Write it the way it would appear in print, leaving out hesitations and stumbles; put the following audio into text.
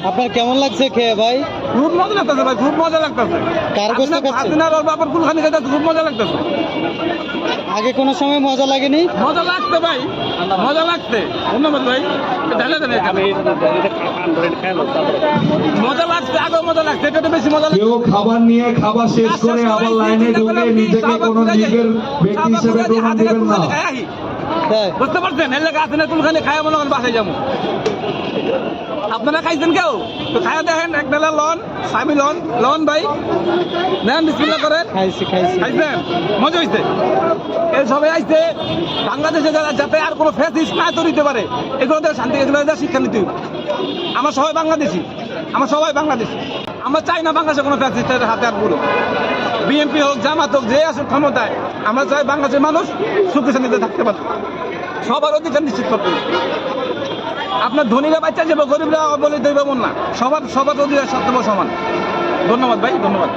আপনার কেমন লাগছে খেয়ে ভাই? খুব মজা লাগতেছে ভাই, খুব মজা লাগতেছে। কার গোশত খাচ্ছেন? হাসিনার ওর বাবার কুলখানি খেতে খুব মজা লাগতেছে। আগে কোনো সময় মজা লাগেনি? মজা লাগছে ভাই, মজা লাগছে। ধন্যবাদ ভাই। ঢেলে দেন এখানে। মজা লাগছে, আগেও মজা লাগছে, এটা বেশি মজা লাগছে। কেউ খাবার নিয়ে খাবার শেষ করে আবার লাইনে ঢুকে নিজেকে কোনো নিজের ব্যক্তি হিসেবে প্রমাণ দিবেন না। তাই? বুঝতে পারছেন? এর লেগে হাসিনা কুলখানি খায় মনে করেন বাসায় যাবো। আপনারা খাইছেন কেউ? তো খায়া দেখেন, এক বেলা লন, স্বামী লন, লন ভাই নেন, বিসমিল্লাহ করেন। খাইছি। খাইছেন? মজা হয়েছে। এই সবাই আইছে বাংলাদেশে যাতে আর কোনো ফ্যাসিস্ট না তৈরি হতে পারে, এগুলো শান্তি, এগুলো শিক্ষা নিতে হবে। আমরা সবাই বাংলাদেশি, আমরা চাই না বাংলাদেশে কোনো ফ্যাসিস্টের হাতে আর পুরো। বিএনপি হোক, জামাত হোক, যে আসুক ক্ষমতায়, আমরা চাই বাংলাদেশের মানুষ সুখে শান্তিতে থাকতে পারে, সবার অধিকার নিশ্চিত করতে হবে। আপনার ধনীরা বাচ্চা যাবো, গরিবরা বলে দেব না, সবার অধিকার সত্য সমান। ধন্যবাদ ভাই, ধন্যবাদ।